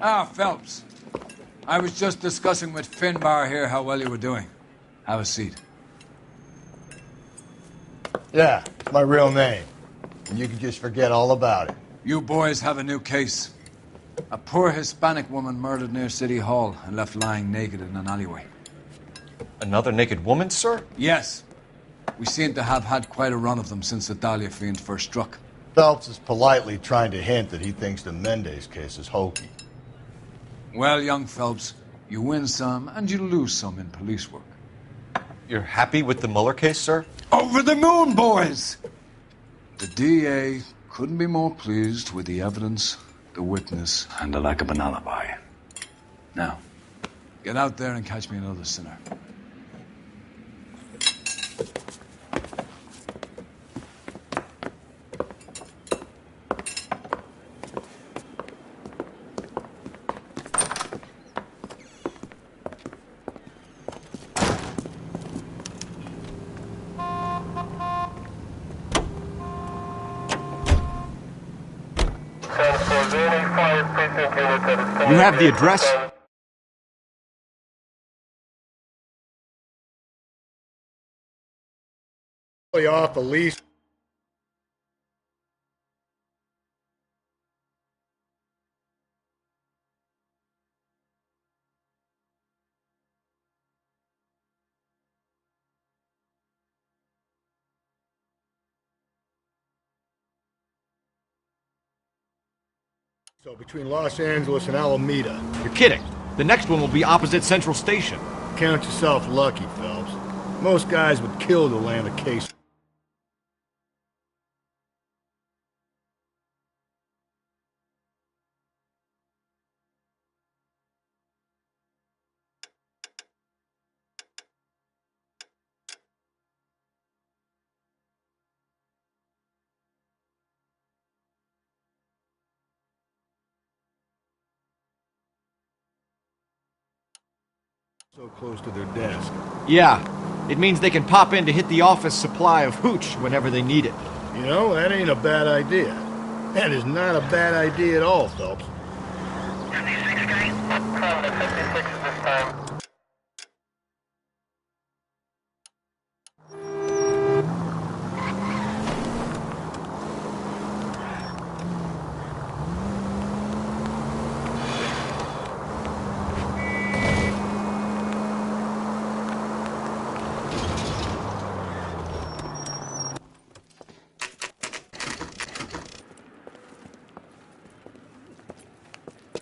Ah, Phelps. I was just discussing with Finbar here how well you were doing. Have a seat. Yeah, it's my real name. And you can just forget all about it. You boys have a new case. A poor Hispanic woman murdered near City Hall and left lying naked in an alleyway. Another naked woman, sir? Yes. We seem to have had quite a run of them since the Dahlia fiend first struck. Phelps is politely trying to hint that he thinks the Mendez case is hokey. Well, young Phelps, you win some and you lose some in police work. You're happy with the Mueller case, sir? Over the moon, boys! The DA couldn't be more pleased with the evidence, the witness, and the lack of an alibi. Now, get out there and catch me another sinner. You have the address? Off the lease. So between Los Angeles and Alameda. You're kidding. The next one will be opposite Central Station. Count yourself lucky, Phelps. Most guys would kill to land a case. So close to their desk. Yeah. It means they can pop in to hit the office supply of hooch whenever they need it. You know, that ain't a bad idea. That is not a bad idea at all, Phelps. 56 guys, from the 56 this time.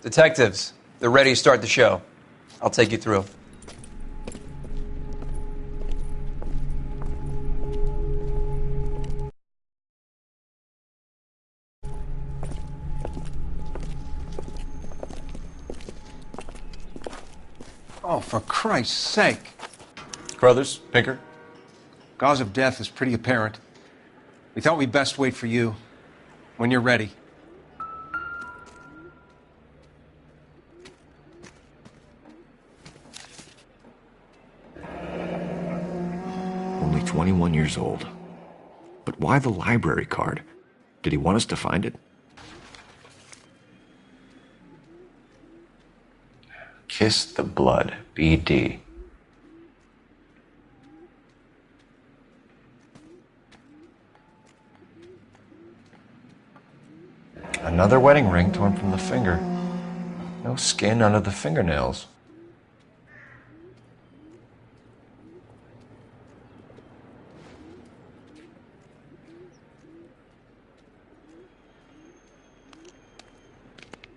Detectives, they're ready to start the show. I'll take you through. Oh, for Christ's sake. Crothers, Pinker. Cause of death is pretty apparent. We thought we'd best wait for you. When you're ready. Only 21 years old. But why the library card? Did he want us to find it? Kiss the Blood, BD. Another wedding ring torn from the finger. No skin under the fingernails.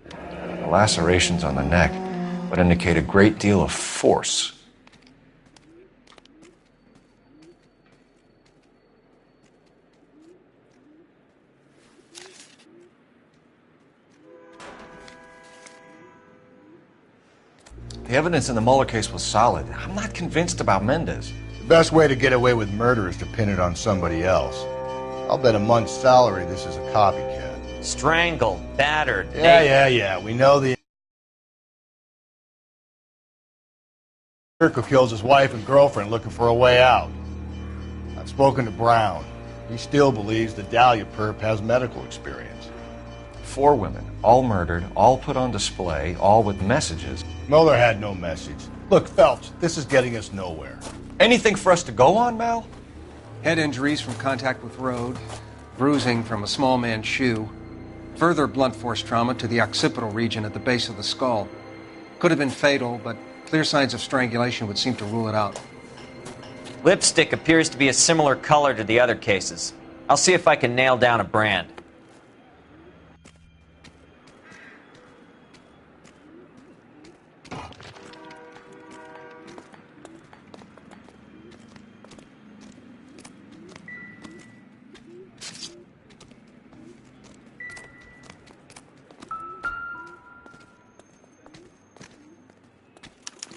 The lacerations on the neck would indicate a great deal of force. The evidence in the Mueller case was solid. I'm not convinced about Mendez. The best way to get away with murder is to pin it on somebody else. I'll bet a month's salary this is a copycat. Strangled, battered. Yeah. We know the who kills his wife and girlfriend looking for a way out. I've spoken to Brown. He still believes the Dahlia perp has medical experience. 4 women, all murdered, all put on display, all with messages. Mueller had no message. Look, Phelps, this is getting us nowhere. Anything for us to go on, Mal? Head injuries from contact with road, bruising from a small man's shoe, further blunt force trauma to the occipital region at the base of the skull. Could have been fatal, but clear signs of strangulation would seem to rule it out. Lipstick appears to be a similar color to the other cases. I'll see if I can nail down a brand.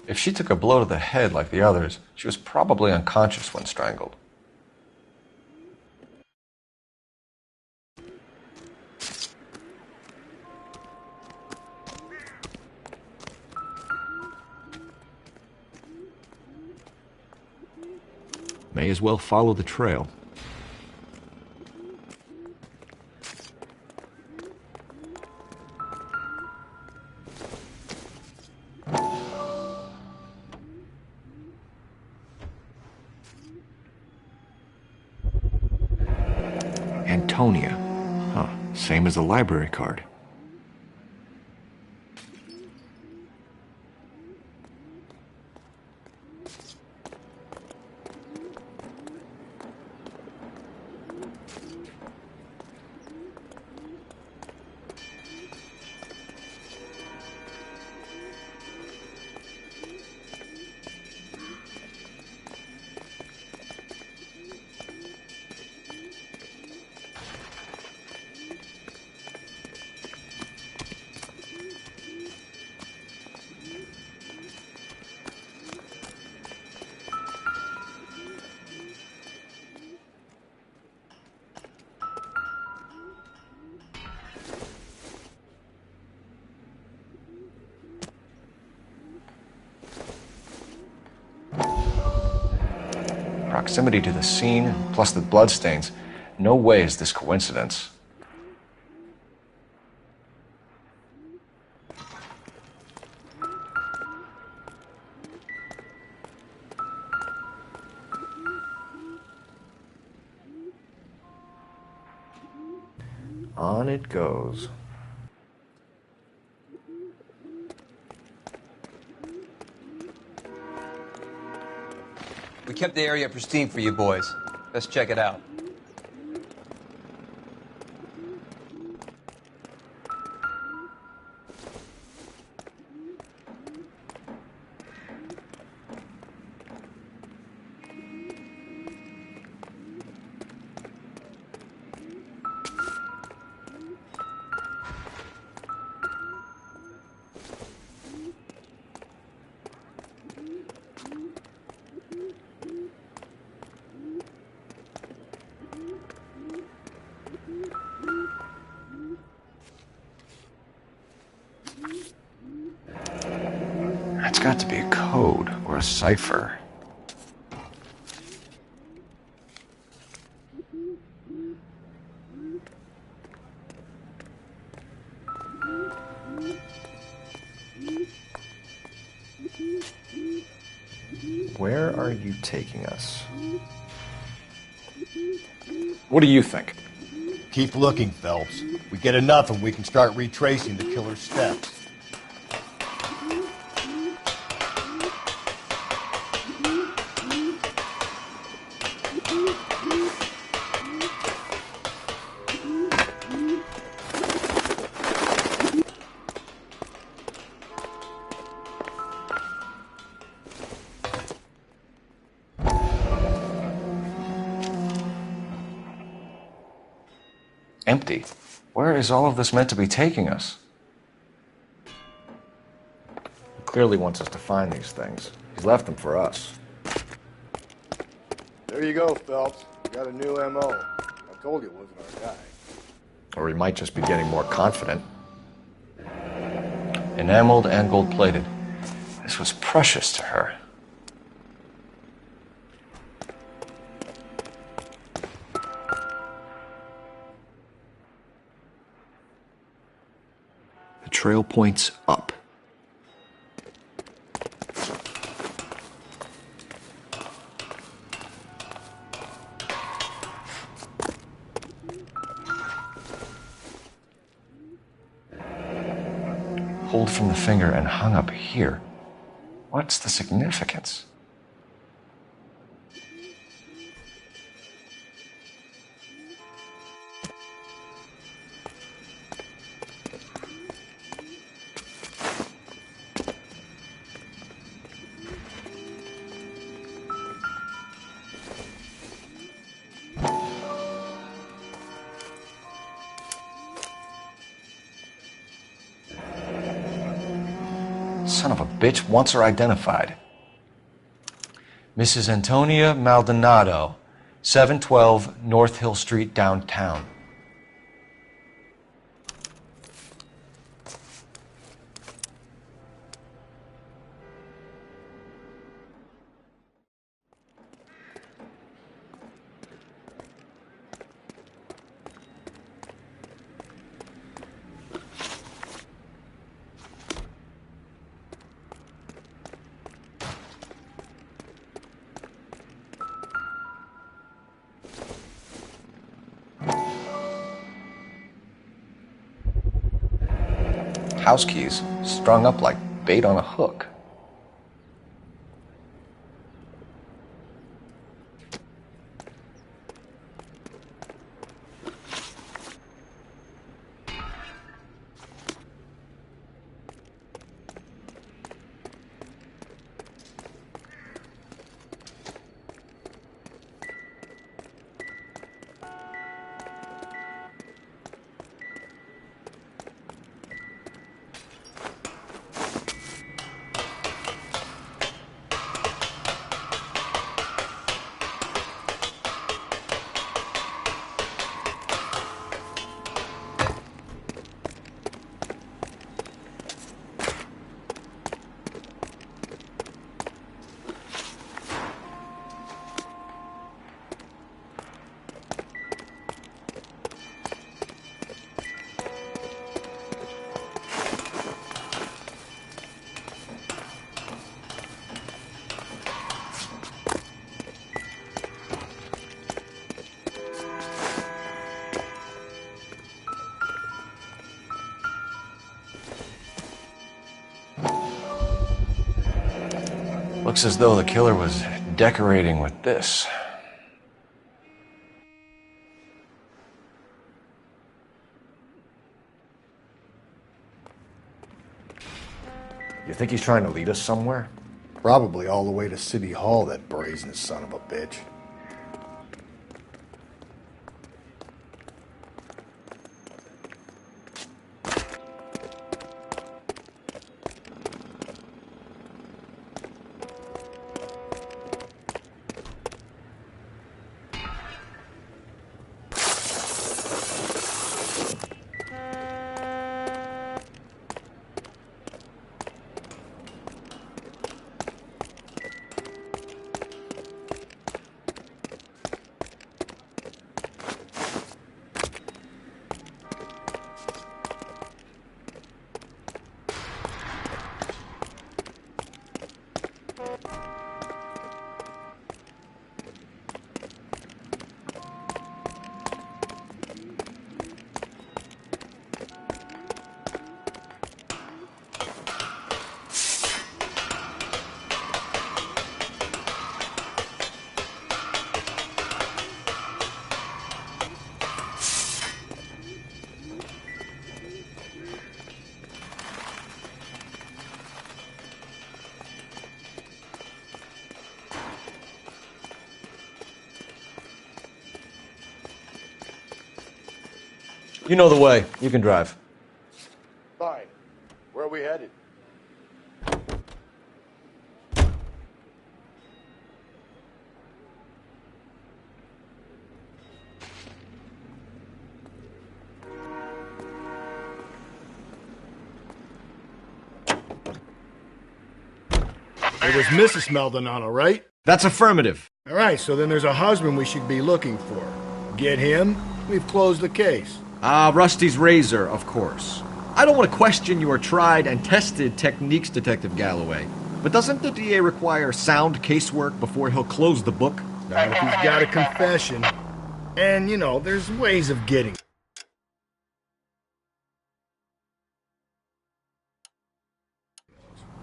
If she took a blow to the head like the others, she was probably unconscious when strangled. May as well follow the trail. Antonia. Huh, same as the library card. Proximity to the scene, plus the bloodstains. No way is this coincidence. On it goes. We kept the area pristine for you boys. Let's check it out. It's got to be a code or a cipher. Where are you taking us? What do you think? Keep looking, Phelps. We get enough and we can start retracing the killer's steps. Empty. Where is all of this meant to be taking us? He clearly wants us to find these things. He's left them for us. There you go, Phelps. You got a new M.O. I told you it wasn't our guy. Or he might just be getting more confident. Enameled and gold-plated. This was precious to her. trail points up. Pulled from the finger and hung up here. What's the significance? Son of a bitch wants her identified. Mrs. Antonia Maldonado, 712 North Hill Street, downtown. House keys strung up like bait on a hook. Looks as though the killer was decorating with this. You think he's trying to lead us somewhere? Probably all the way to City Hall, that brazen son of a bitch. You know the way. You can drive. Fine. Where are we headed? It was Mrs. Maldonado, right? That's affirmative. All right, so then there's a husband we should be looking for. Get him, we've closed the case. Rusty's razor, of course. I don't want to question your tried and tested techniques, Detective Galloway. But doesn't the DA require sound casework before he'll close the book? Not if he's got a confession. And, you know, there's ways of getting.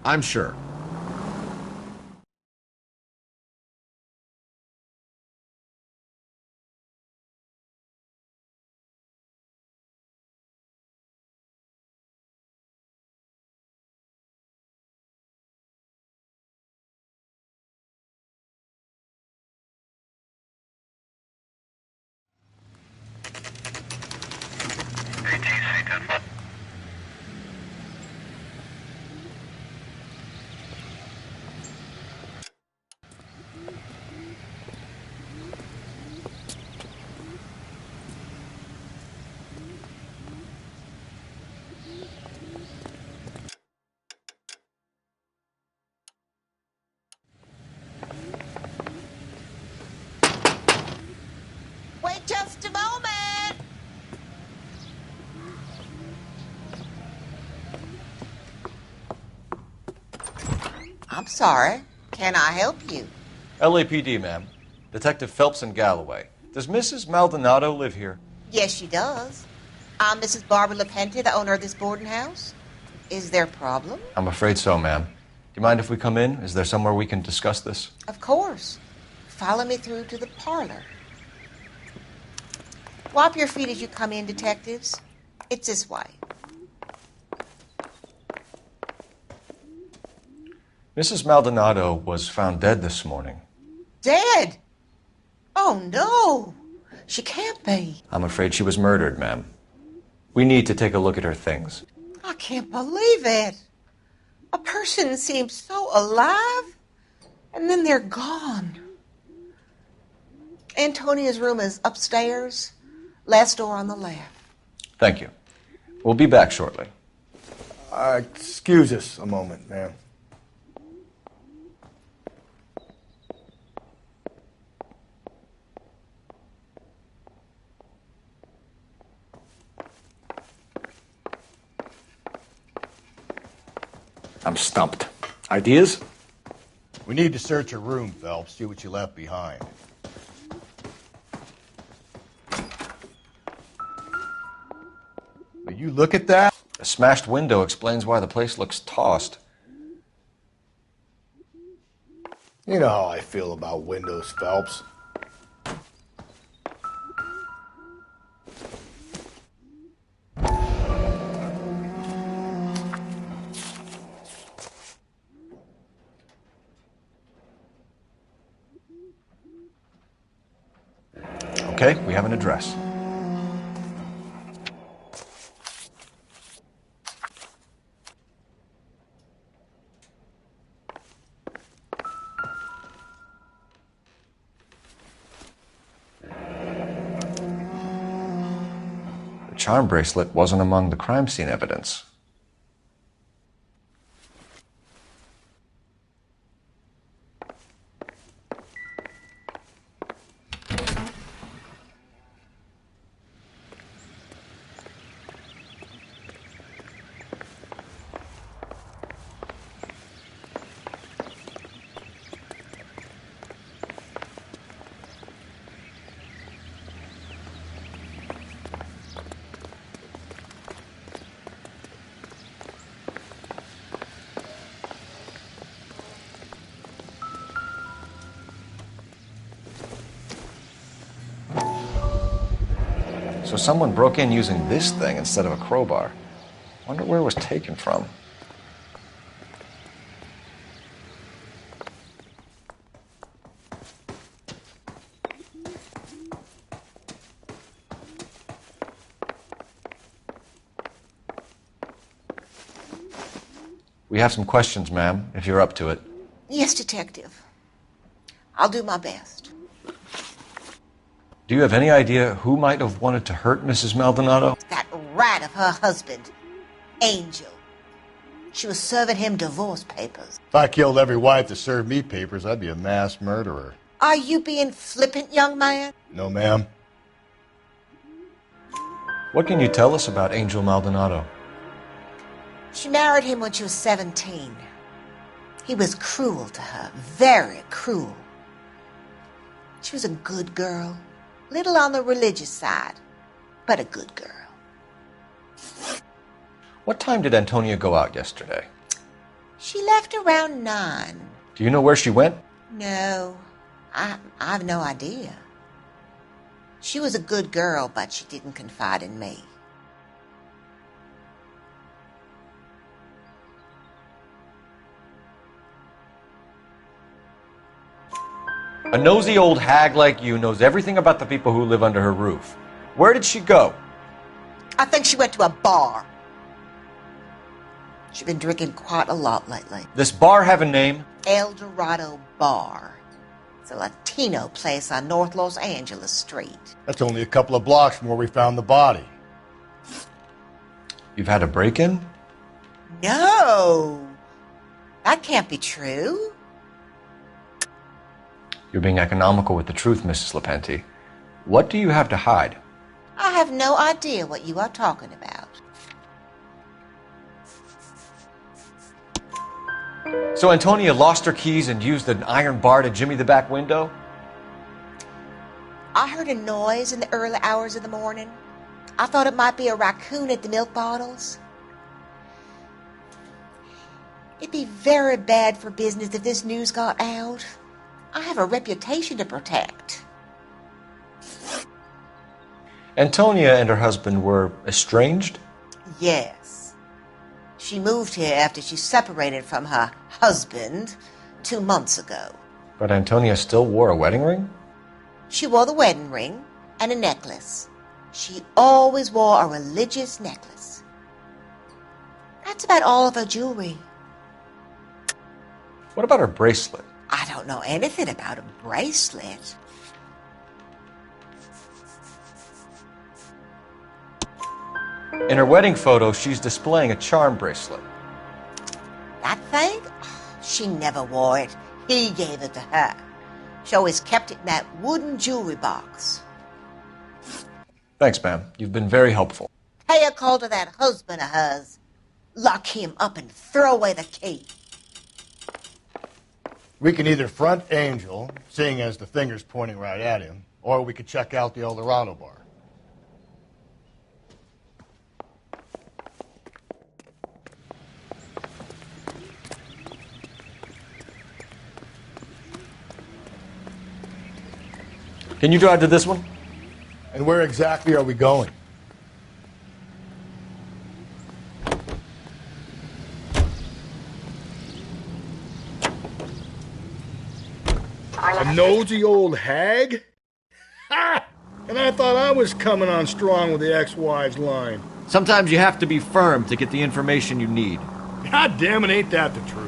I'm sure. Wait just a moment. I'm sorry. Can I help you? LAPD, ma'am. Detective Phelps and Galloway. Does Mrs. Maldonado live here? Yes, she does. I'm Mrs. Barbara LaPente, the owner of this boarding house. Is there a problem? I'm afraid so, ma'am. Do you mind if we come in? Is there somewhere we can discuss this? Of course. Follow me through to the parlor. Wipe your feet as you come in, detectives. It's this way. Mrs. Maldonado was found dead this morning. Dead? Oh, no. She can't be. I'm afraid she was murdered, ma'am. We need to take a look at her things. I can't believe it. A person seems so alive, and then they're gone. Antonia's room is upstairs, last door on the left. Thank you. We'll be back shortly. Excuse us a moment, ma'am. I'm stumped. Ideas? We need to search your room, Phelps, see what you left behind. Will you look at that? A smashed window explains why the place looks tossed. You know how I feel about windows, Phelps. Okay, we have an address. The charm bracelet wasn't among the crime scene evidence. So someone broke in using this thing instead of a crowbar. Wonder where it was taken from. We have some questions, ma'am, if you're up to it. Yes, detective. I'll do my best. Do you have any idea who might have wanted to hurt Mrs. Maldonado? That rat of her husband, Angel. She was serving him divorce papers. If I killed every wife to serve me papers, I'd be a mass murderer. Are you being flippant, young man? No, ma'am. What can you tell us about Angel Maldonado? She married him when she was 17. He was cruel to her, very cruel. She was a good girl, little on the religious side, but a good girl. What time did Antonia go out yesterday? She left around 9. Do you know where she went? No, I have no idea. She was a good girl, but she didn't confide in me. A nosy old hag like you knows everything about the people who live under her roof. Where did she go? I think she went to a bar. She's been drinking quite a lot lately. This bar have a name? El Dorado Bar. It's a Latino place on North Los Angeles Street. That's only a couple of blocks from where we found the body. You've had a break-in? No! That can't be true. You're being economical with the truth, Mrs. Lepenti. What do you have to hide? I have no idea what you are talking about. So Antonia lost her keys and used an iron bar to jimmy the back window? I heard a noise in the early hours of the morning. I thought it might be a raccoon at the milk bottles. It'd be very bad for business if this news got out. I have a reputation to protect. Antonia and her husband were estranged? Yes. She moved here after she separated from her husband 2 months ago. But Antonia still wore a wedding ring? She wore the wedding ring and a necklace. She always wore a religious necklace. That's about all of her jewelry. What about her bracelet? I don't know anything about a bracelet. In her wedding photo, she's displaying a charm bracelet. That thing? She never wore it. He gave it to her. She always kept it in that wooden jewelry box. Thanks, ma'am. You've been very helpful. Pay a call to that husband of hers. Lock him up and throw away the key. We can either front Angel, seeing as the finger's pointing right at him, or we could check out the El Dorado bar. Can you drive to this one? And where exactly are we going? A nosy old hag? Ha! And I thought I was coming on strong with the ex-wives line. Sometimes you have to be firm to get the information you need. God damn it, ain't that the truth?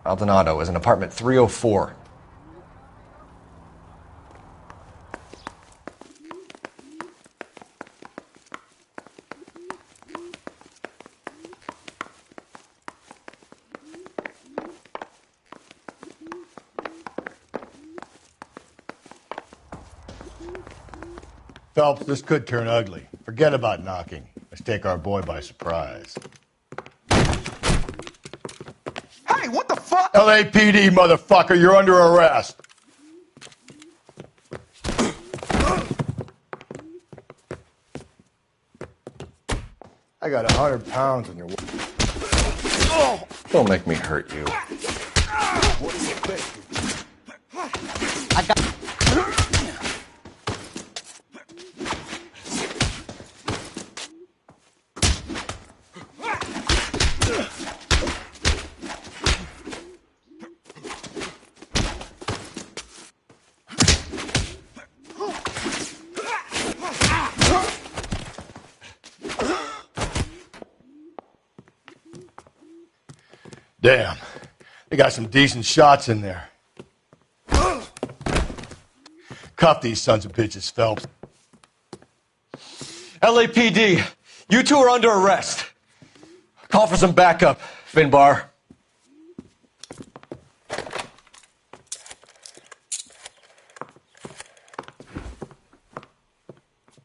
Maldonado is in apartment 304. Phelps, this could turn ugly. Forget about knocking. Let's take our boy by surprise. Hey, what the fuck? LAPD, motherfucker, you're under arrest. I got 100 pounds on your... Don't make me hurt you. Damn. They got some decent shots in there. Cuff these sons of bitches, Phelps. LAPD, you two are under arrest. Call for some backup, Finbar.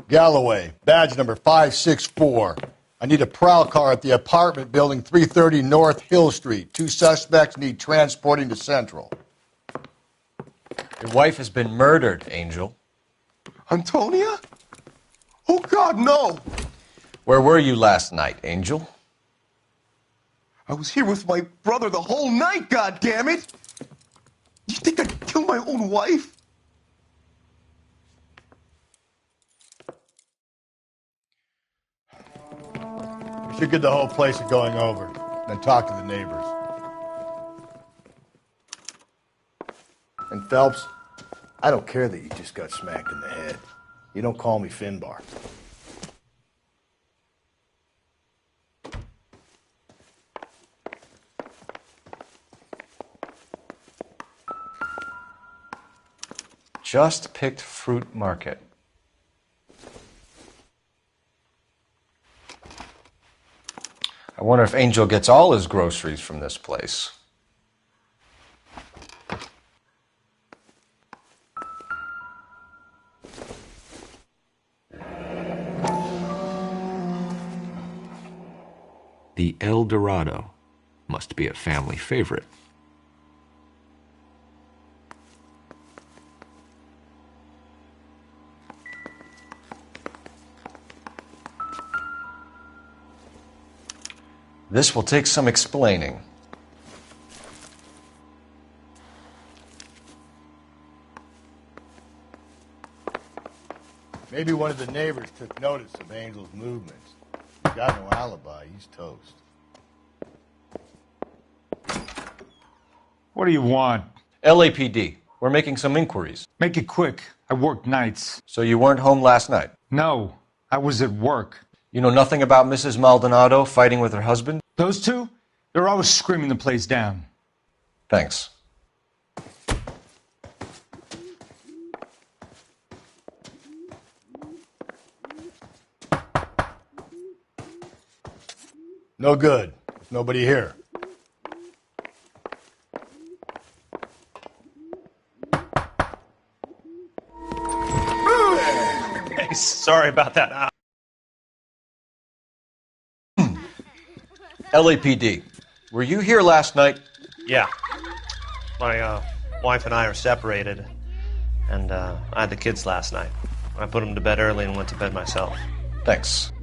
Galloway, badge number 564. I need a prowl car at the apartment building 330 North Hill Street. 2 suspects need transporting to Central. Your wife has been murdered, Angel. Antonia? Oh, God, no! Where were you last night, Angel? I was here with my brother the whole night, goddammit! You think I'd kill my own wife? We should get the whole place going over, then talk to the neighbors. And Phelps, I don't care that you just got smacked in the head. You don't call me Finbar. Just picked fruit market. I wonder if Angel gets all his groceries from this place. The El Dorado must be a family favorite. This will take some explaining. Maybe one of the neighbors took notice of Angel's movements. He's got no alibi. He's toast. What do you want? LAPD. We're making some inquiries. Make it quick. I work nights. So you weren't home last night? No, I was at work. You know nothing about Mrs. Maldonado fighting with her husband? Those two? They're always screaming the place down. Thanks. No good. There's nobody here. Hey, sorry about that. LAPD. Were you here last night? Yeah. My wife and I are separated, and I had the kids last night. I put them to bed early and went to bed myself. Thanks.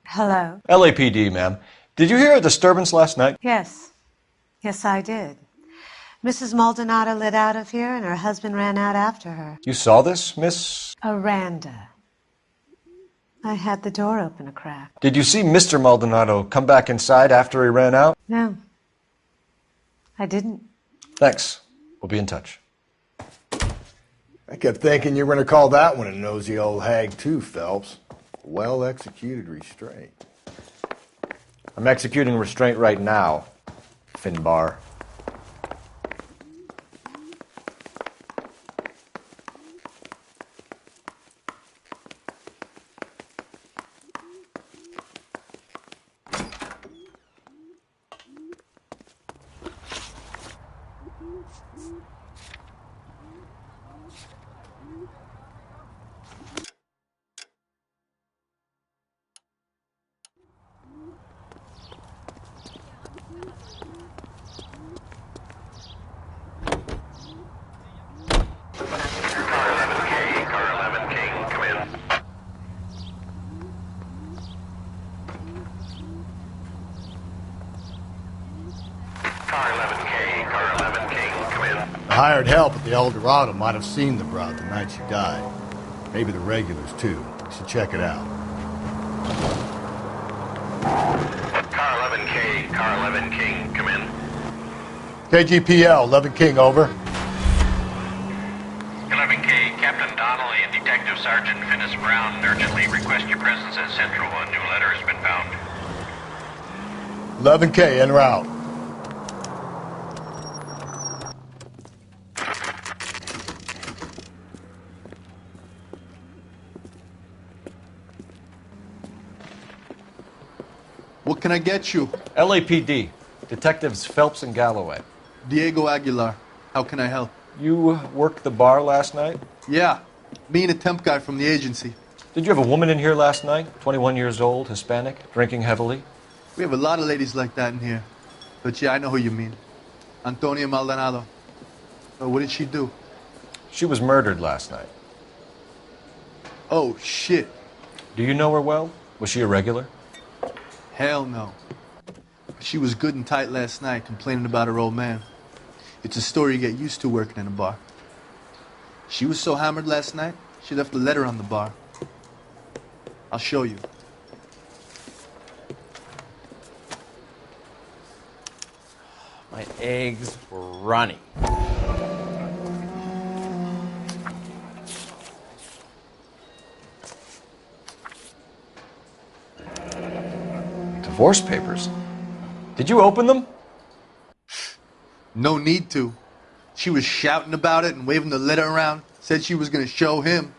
Hello? LAPD, ma'am. Did you hear a disturbance last night? Yes. Yes, I did. Mrs. Maldonado lit out of here, and her husband ran out after her. You saw this, Miss? Aranda. I had the door open a crack. Did you see Mr. Maldonado come back inside after he ran out? No. I didn't. Thanks. We'll be in touch. I kept thinking you were going to call that one a nosy old hag too, Phelps. Well-executed restraint. I'm executing restraint right now, Finbar. The hired help at the El Dorado might have seen the broad the night she died. Maybe the regulars, too. We should check it out. Car 11K, Car 11 King, come in. KGPL, 11 King, over. 11K, Captain Donnelly and Detective Sergeant Finis Brown urgently request your presence at Central. A new letter has been found. 11K, en route. What can I get you? LAPD. Detectives Phelps and Galloway. Diego Aguilar. How can I help? You worked the bar last night? Yeah. Me and a temp guy from the agency. Did you have a woman in here last night? 21 years old, Hispanic, drinking heavily? We have a lot of ladies like that in here. But yeah, I know who you mean. Antonia Maldonado. What did she do? She was murdered last night. Oh, shit. Do you know her well? Was she a regular? Hell no. She was good and tight last night, complaining about her old man. It's a story you get used to working in a bar. She was so hammered last night, she left a letter on the bar. I'll show you. My eggs were runny. Divorce papers. Did you open them? No need to. She was shouting about it and waving the letter around. Said she was going to show him.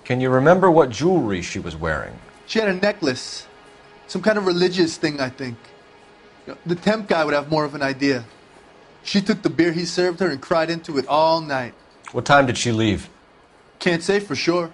Can you remember what jewelry she was wearing? She had a necklace. Some kind of religious thing, I think. The temp guy would have more of an idea. She took the beer he served her and cried into it all night. What time did she leave? Can't say for sure.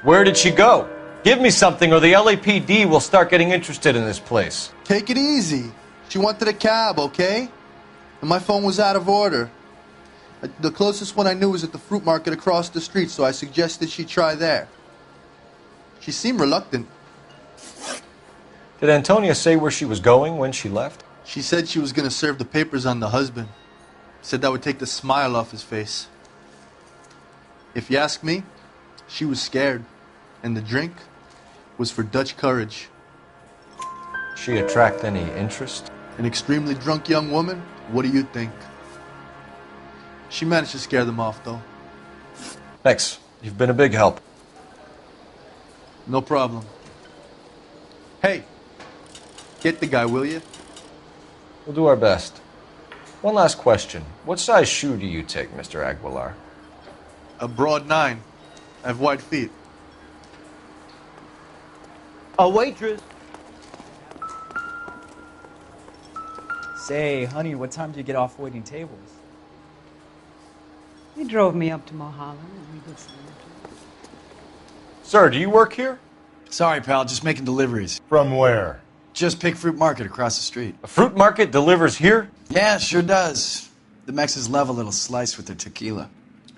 Where did she go? Give me something or the LAPD will start getting interested in this place. Take it easy. She wanted a cab, okay? And my phone was out of order. The closest one I knew was at the fruit market across the street, so I suggested she try there. She seemed reluctant. Did Antonia say where she was going when she left? She said she was going to serve the papers on the husband. Said that would take the smile off his face. If you ask me, she was scared. And the drink was for Dutch courage. She attract any interest? An extremely drunk young woman? What do you think? She managed to scare them off, though. Thanks. You've been a big help. No problem. Hey, get the guy, will you? We'll do our best. One last question. What size shoe do you take, Mr. Aguilar? A broad 9. I have wide feet. A waitress. Say, honey, what time did you get off waiting tables? He drove me up to Mulholland and we did some interviews. Sir, do you work here? Sorry, pal, just making deliveries. From where? Just Pick Fruit Market across the street. A fruit market delivers here? Yeah, sure does. The Mexes love a little slice with their tequila.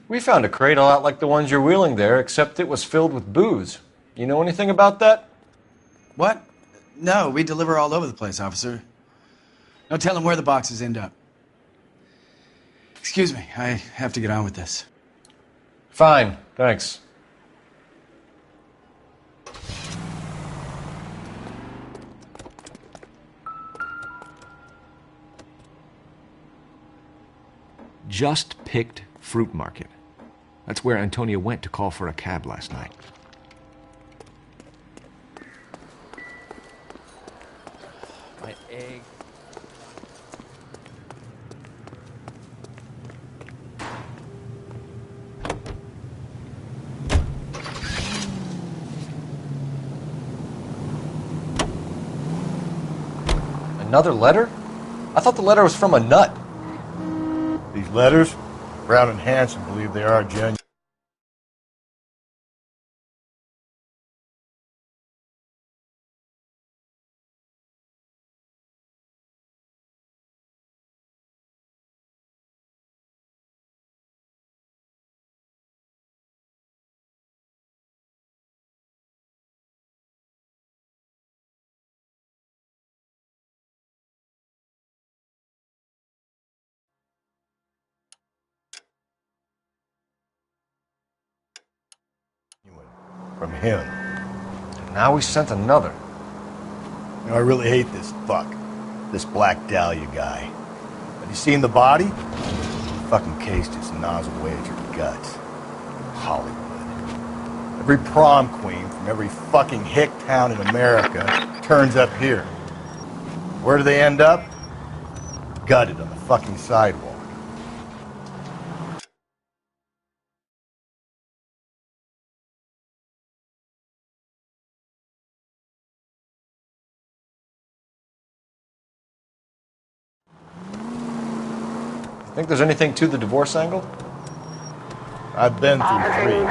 We found a crate a lot like the ones you're wheeling there, except it was filled with booze. You know anything about that? What? No, we deliver all over the place, officer. No telling where the boxes end up. Excuse me, I have to get on with this. Fine, thanks. Just Picked Fruit Market. That's where Antonia went to call for a cab last night. My egg. Another letter? I thought the letter was from a nut. These letters, Brown and Hanson believe they are genuine. From him. And now we sent another. You know, I really hate this fuck. This Black Dahlia guy. Have you seen the body? He fucking cased his nozzle away at your guts. Hollywood. Every prom queen from every fucking hick town in America turns up here. Where do they end up? Gutted on the fucking sidewalk. Think there's anything to the divorce angle? I've been through 3.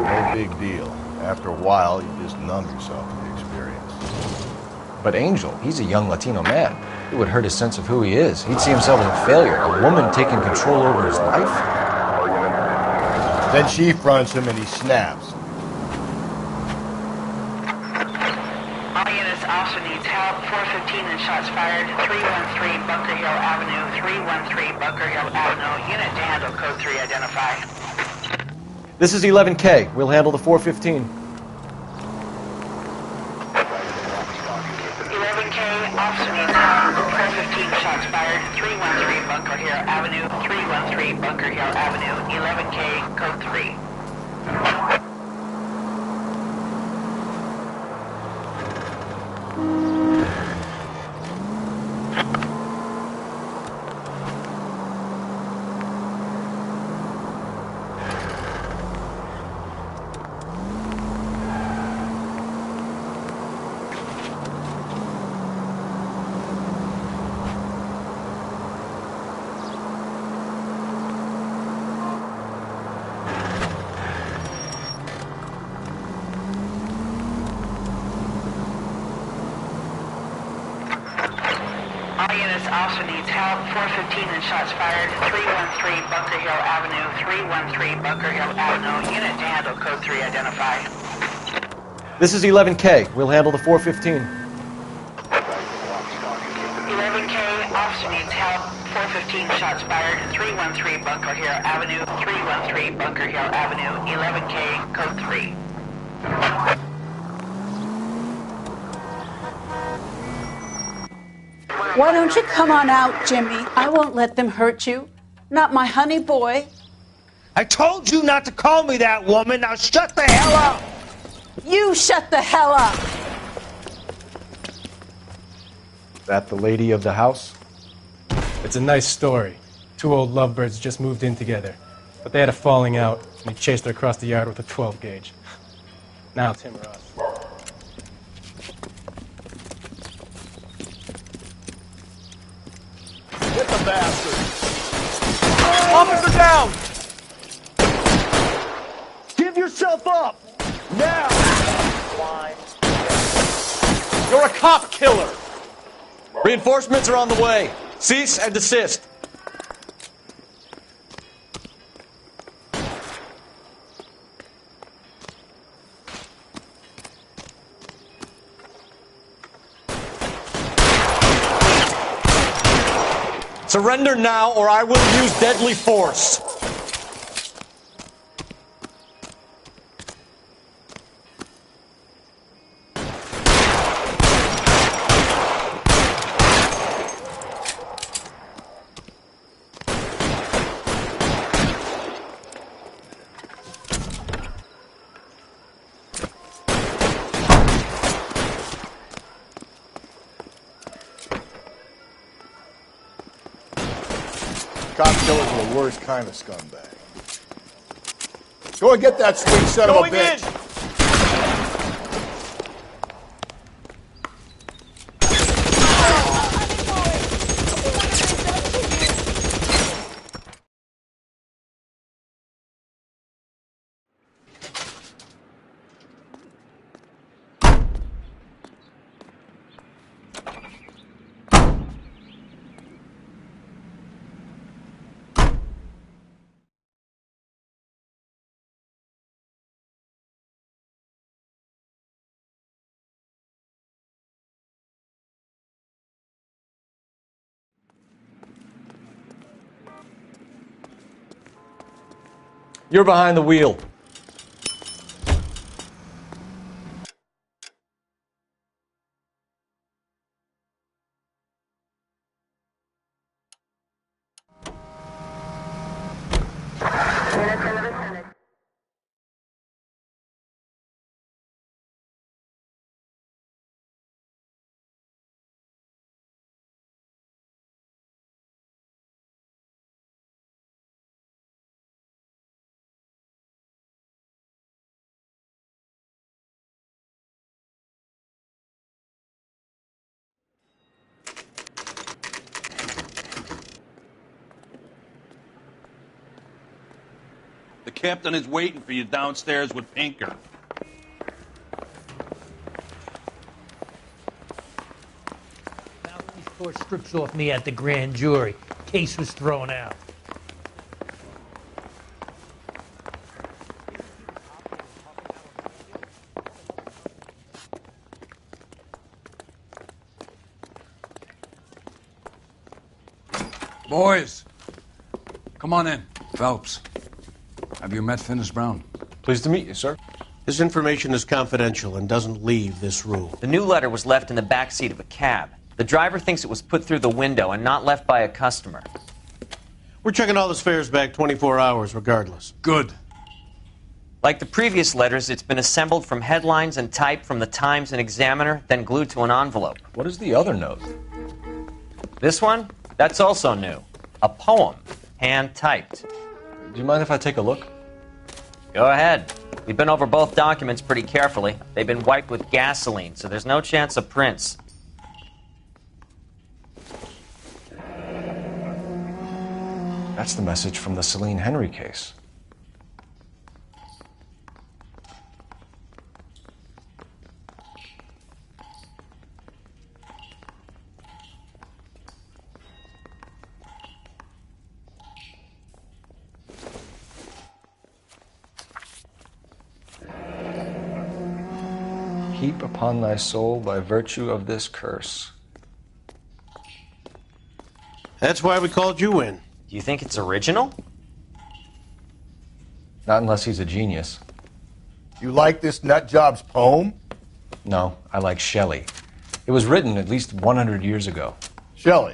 No big deal. After a while, you just numb yourself to the experience. But Angel, he's a young Latino man. It would hurt his sense of who he is. He'd see himself as a failure, a woman taking control over his life. Then she fronts him and he snaps. All units, officer needs help. 415 and shots fired. 313 Bunker Hill Avenue. 313 Bunker Hill Avenue. Unit to handle code 3 identify. This is 11K. We'll handle the 415. 11K, officer needs help. 415 shots fired. 313 Bunker Hill Avenue. 313 Bunker Hill Avenue. 11K, code 3. Officer needs help. 415 and shots fired. 313 Bunker Hill Avenue. 313 Bunker Hill Avenue. Unit to handle code 3 identify. This is 11K. We'll handle the 415. 11K, officer needs help. 415 shots fired. 313 Bunker Hill Avenue. 313 Bunker Hill Avenue. 11K, code 3. Why don't you come on out, Jimmy? I won't let them hurt you. Not my honey boy. I told you not to call me that, woman. Now shut the hell up. You shut the hell up. That the lady of the house? It's a nice story. 2 old lovebirds just moved in together, but they had a falling out, and he chased her across the yard with a 12 gauge. Now it's him or us. Get the bastard. Officer down! Give yourself up. Now. You're a cop killer. Reinforcements are on the way. Cease and desist. Surrender now, or I will use deadly force. Cop killers are the worst kind of scumbag. Go and get that sweet son of a bitch. You're behind the wheel. The captain is waiting for you downstairs with Pinker. Tore strips off me at the grand jury. Case was thrown out. Boys, come on in. Phelps, have you met Finis Brown? Pleased to meet you, sir. This information is confidential and doesn't leave this room. The new letter was left in the back seat of a cab. The driver thinks it was put through the window and not left by a customer. We're checking all his fares back 24 hours regardless. Good. Like the previous letters, it's been assembled from headlines and typed from the Times and Examiner, then glued to an envelope. What is the other note? This one? That's also new. A poem, hand-typed. Do you mind if I take a look? Go ahead. We've been over both documents pretty carefully. They've been wiped with gasoline, so there's no chance of prints. That's the message from the Celine Henry case. Heap upon thy soul by virtue of this curse. That's why we called you in. Do you think it's original? Not unless he's a genius. You like this nutjob's poem? No, I like Shelley. It was written at least 100 years ago. Shelley?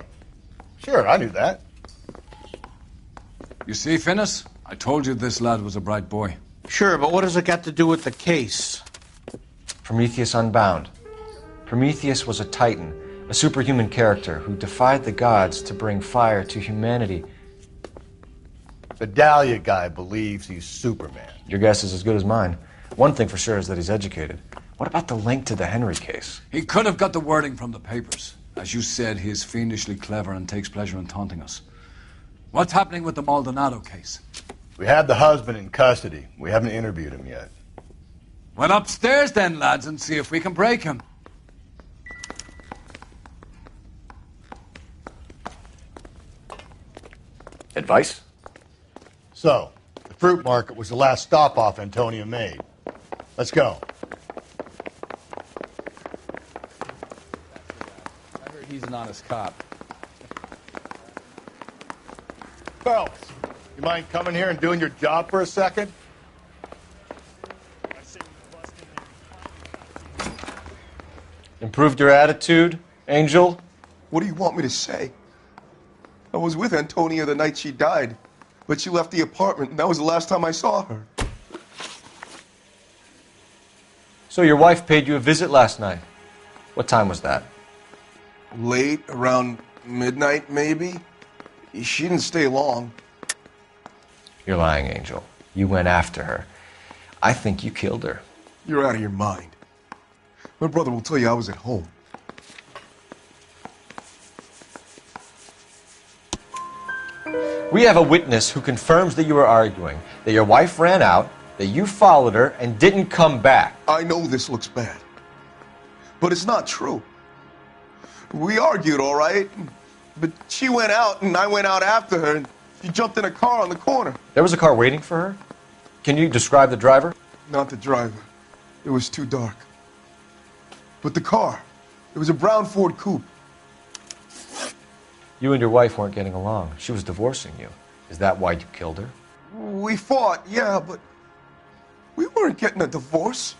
Sure, I knew that. You see, Finis? I told you this lad was a bright boy. Sure, but what has it got to do with the case? Prometheus Unbound. Prometheus was a titan, a superhuman character who defied the gods to bring fire to humanity. The Dahlia guy believes he's Superman. Your guess is as good as mine. One thing for sure is that he's educated. What about the link to the Henry case? He could have got the wording from the papers. As you said, he is fiendishly clever and takes pleasure in taunting us. What's happening with the Maldonado case? We have the husband in custody. We haven't interviewed him yet. Well, upstairs then, lads, and see if we can break him. Advice? So, the fruit market was the last stop-off Antonia made. Let's go. I heard he's an honest cop. Phelps, you mind coming here and doing your job for a second? Improved your attitude, Angel? What do you want me to say? I was with Antonia the night she died, but she left the apartment, and that was the last time I saw her. So your wife paid you a visit last night. What time was that? Late, around midnight, maybe? She didn't stay long. You're lying, Angel. You went after her. I think you killed her. You're out of your mind. My brother will tell you I was at home. We have a witness who confirms that you were arguing, that your wife ran out, that you followed her, and didn't come back. I know this looks bad, but it's not true. We argued, all right, but she went out and I went out after her, and she jumped in a car on the corner. There was a car waiting for her? Can you describe the driver? Not the driver. It was too dark. But the car, it was a brown Ford coupe. You and your wife weren't getting along. She was divorcing you. Is that why you killed her? We fought, yeah, but we weren't getting a divorce.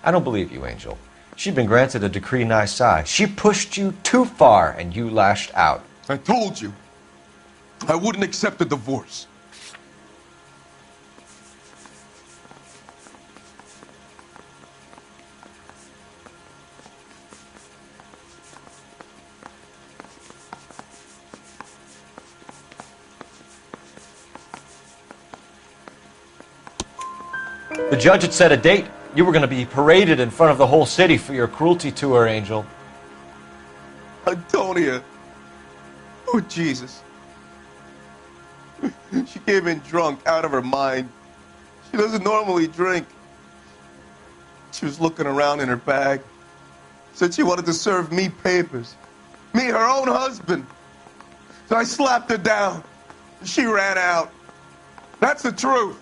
I don't believe you, Angel. She'd been granted a decree nisi. She pushed you too far, and you lashed out. I told you. I wouldn't accept a divorce. The judge had set a date. You were going to be paraded in front of the whole city for your cruelty to her, Angel. Antonia. Oh, Jesus. She came in drunk, out of her mind. She doesn't normally drink. She was looking around in her bag. Said she wanted to serve me papers. Me, her own husband. So I slapped her down. She ran out. That's the truth.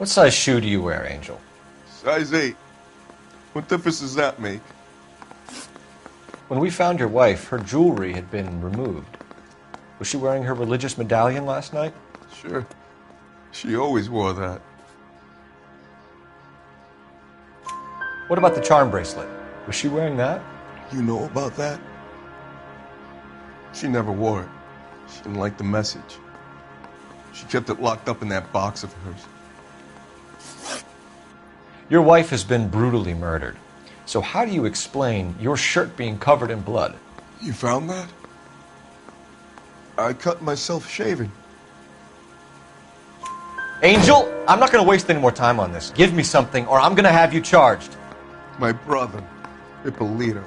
What size shoe do you wear, Angel? Size 8. What difference does that make? When we found your wife, her jewelry had been removed. Was she wearing her religious medallion last night? Sure. She always wore that. What about the charm bracelet? Was she wearing that? You know about that? She never wore it. She didn't like the message. She kept it locked up in that box of hers. Your wife has been brutally murdered. So how do you explain your shirt being covered in blood? You found that? I cut myself shaving. Angel, I'm not going to waste any more time on this. Give me something or I'm going to have you charged. My brother, Ippolito,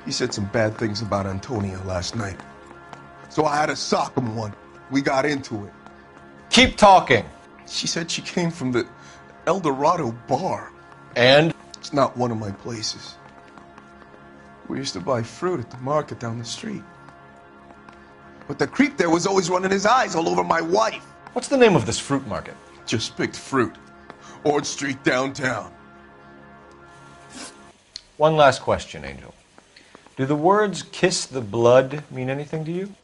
he said some bad things about Antonia last night. So I had to sock him one. We got into it. Keep talking. She said she came from the El Dorado bar. And? It's not one of my places. We used to buy fruit at the market down the street. But the creep there was always running his eyes all over my wife. What's the name of this fruit market? Just picked fruit. Ord Street downtown. One last question, Angel. Do the words kiss the blood mean anything to you?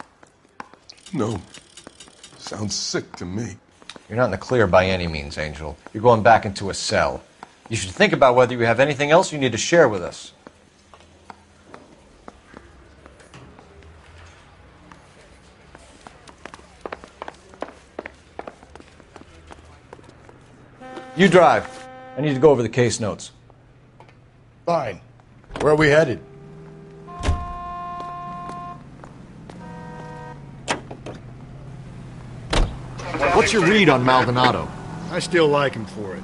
No. Sounds sick to me. You're not in the clear by any means, Angel. You're going back into a cell. You should think about whether you have anything else you need to share with us. You drive. I need to go over the case notes. Fine. Where are we headed? What's your read on Maldonado? I still like him for it.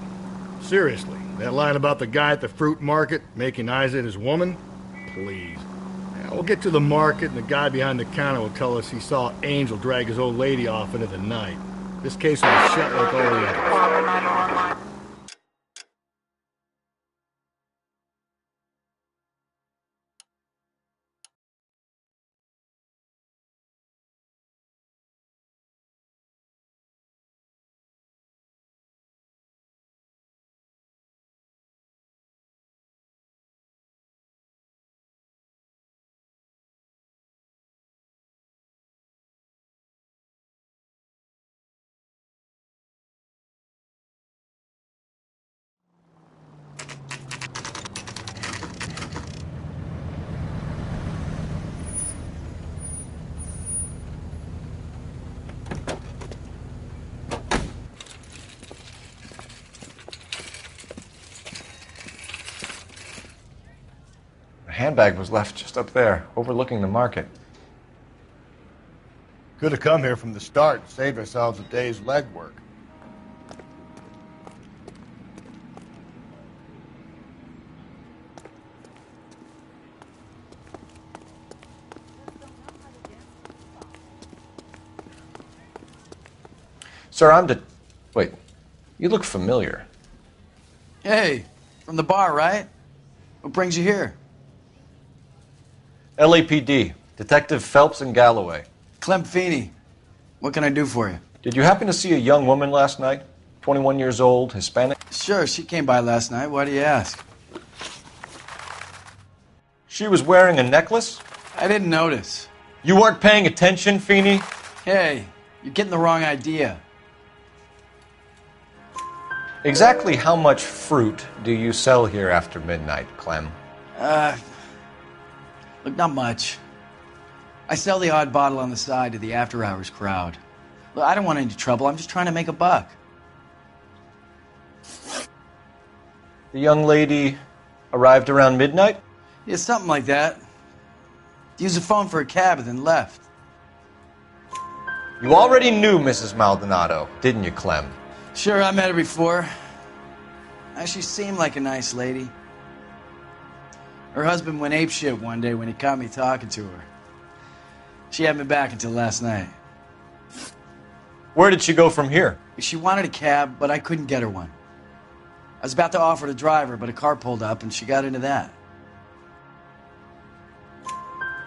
Seriously, that line about the guy at the fruit market making eyes at his woman? Please. Now, we'll get to the market and the guy behind the counter will tell us he saw Angel drag his old lady off into the night. This case will be shut like all the others. The handbag was left just up there, overlooking the market. Could have come here from the start and saved ourselves a day's legwork. Sir, Wait, you look familiar. Hey, from the bar, right? What brings you here? LAPD, Detective Phelps and Galloway. Clem Feeney. What can I do for you? Did you happen to see a young woman last night? 21 years old, Hispanic? Sure, she came by last night. Why do you ask? She was wearing a necklace? I didn't notice. You weren't paying attention, Feeney? Hey, You're getting the wrong idea. Exactly how much fruit do you sell here after midnight, Clem? Look, not much. I sell the odd bottle on the side to the after-hours crowd. Look, I don't want any trouble. I'm just trying to make a buck. The young lady arrived around midnight? Yeah, something like that. Used the phone for a cab and then left. You already knew Mrs. Maldonado, didn't you, Clem? Sure, I met her before. She seemed like a nice lady. Her husband went apeshit one day when he caught me talking to her. She had me back until last night. Where did she go from here? She wanted a cab, but I couldn't get her one. I was about to offer to drive her, but a car pulled up and she got into that.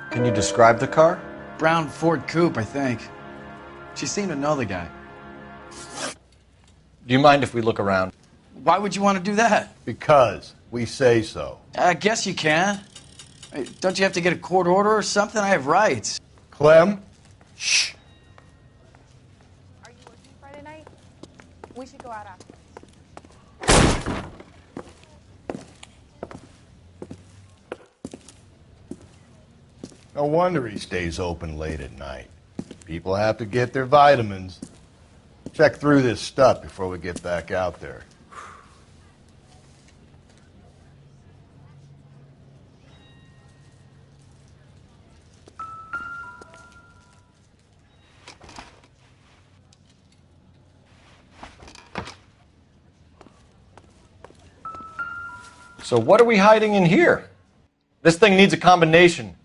Can you describe the car? Brown Ford Coupe, I think. She seemed to know the guy. Do you mind if we look around? Why would you want to do that? Because we say so. I guess you can. Hey, don't you have to get a court order or something? I have rights. Clem? Shh. Are you working Friday night? We should go out after. No wonder he stays open late at night. People have to get their vitamins. Check through this stuff before we get back out there. So what are we hiding in here? This thing needs a combination.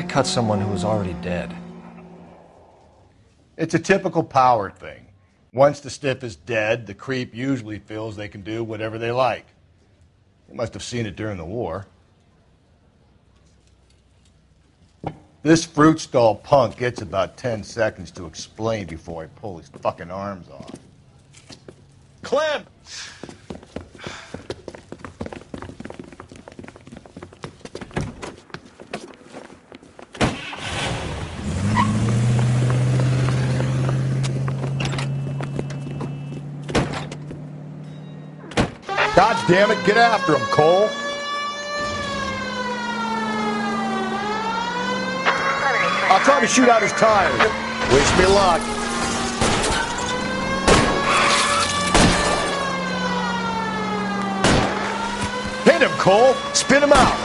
Cut someone who was already dead. It's a typical power thing. Once the stiff is dead, the creep usually feels they can do whatever they like. You must have seen it during the war. This fruit stall punk gets about 10 seconds to explain before I pull his fucking arms off. Clem! God damn it, get after him, Cole. I'll try to shoot out his tires. Wish me luck. Hit him, Cole. Spin him out.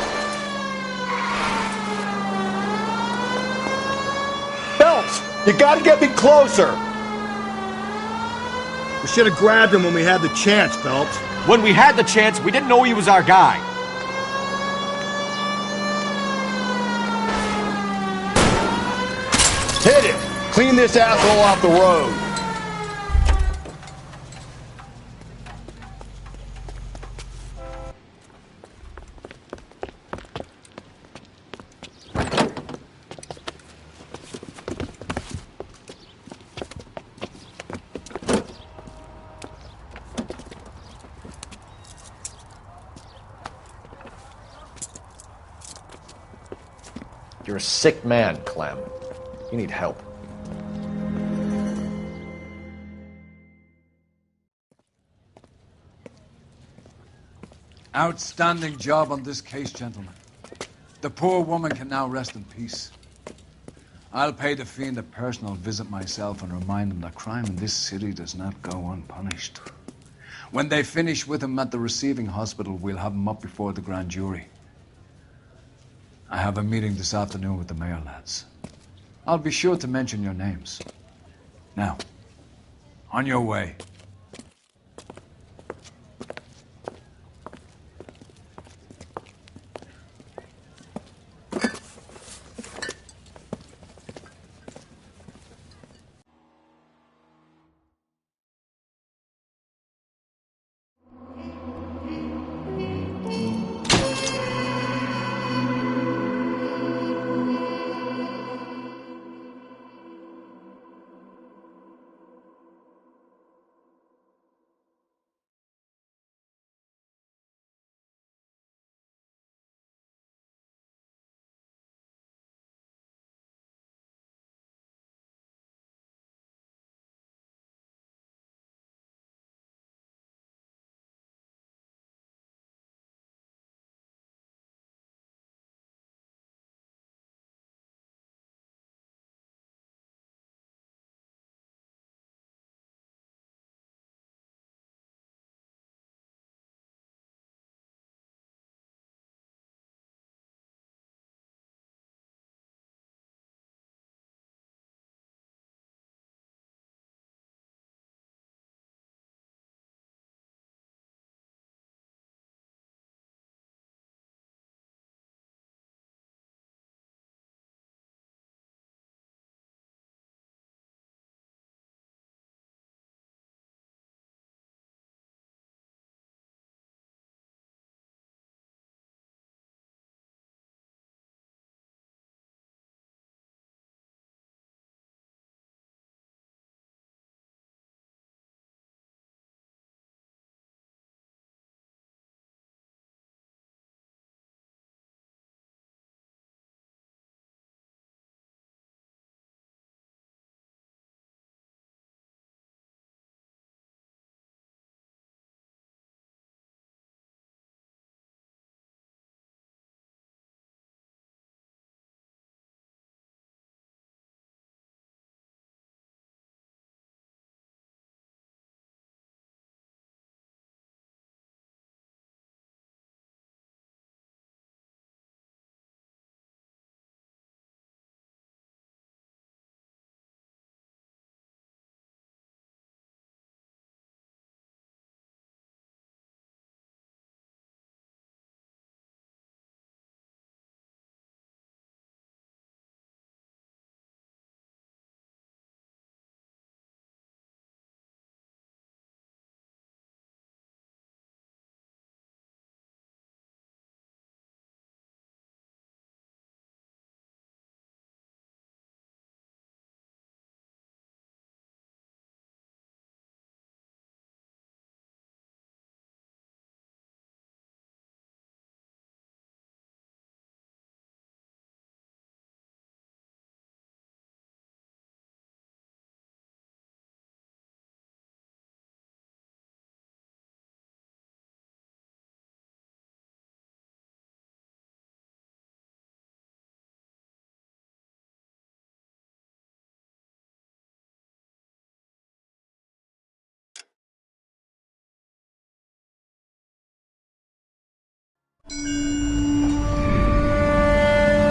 Phelps, you gotta get me closer. We should have grabbed him when we had the chance, Phelps. When we had the chance, we didn't know he was our guy. Hit him! Clean this asshole off the road. You're a sick man, Clem. You need help. Outstanding job on this case, gentlemen. The poor woman can now rest in peace. I'll pay the fiend a personal visit myself and remind him that crime in this city does not go unpunished. When they finish with him at the receiving hospital, we'll have him up before the grand jury. I have a meeting this afternoon with the mayor lads. I'll be sure to mention your names. Now, on your way.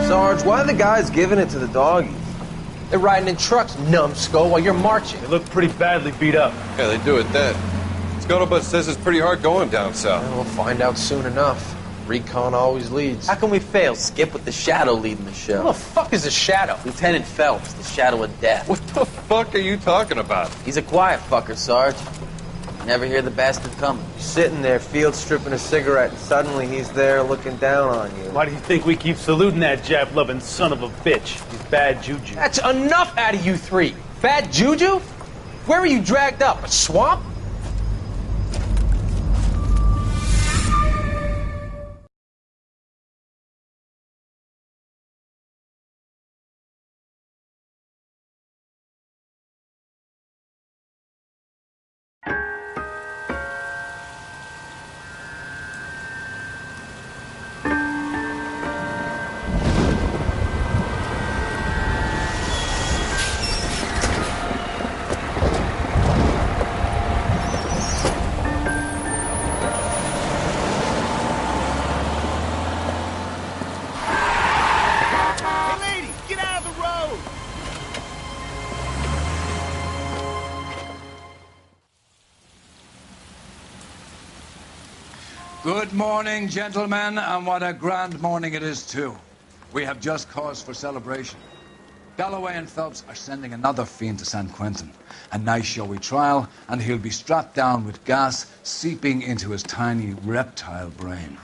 Sarge, why are the guys giving it to the doggies? They're riding in trucks, numbskull, while you're marching. They look pretty badly beat up. Yeah, they do at that. Scuttlebutt says it's pretty hard going down south. We'll find out soon enough. Recon always leads. How can we fail, Skip, with the Shadow leading the show? Who the fuck is the Shadow? Lieutenant Phelps, the Shadow of Death. What the fuck are you talking about? He's a quiet fucker, Sarge. You never hear the bastard coming. Sitting there, field stripping a cigarette, and suddenly he's there looking down on you. Why do you think we keep saluting that Jap-loving son of a bitch? He's bad juju. That's enough out of you three. Bad juju? Where were you dragged up? A swamp? Good morning, gentlemen, and what a grand morning it is, too. We have just cause for celebration. Galloway and Phelps are sending another fiend to San Quentin. A nice showy trial, and he'll be strapped down with gas seeping into his tiny reptile brain.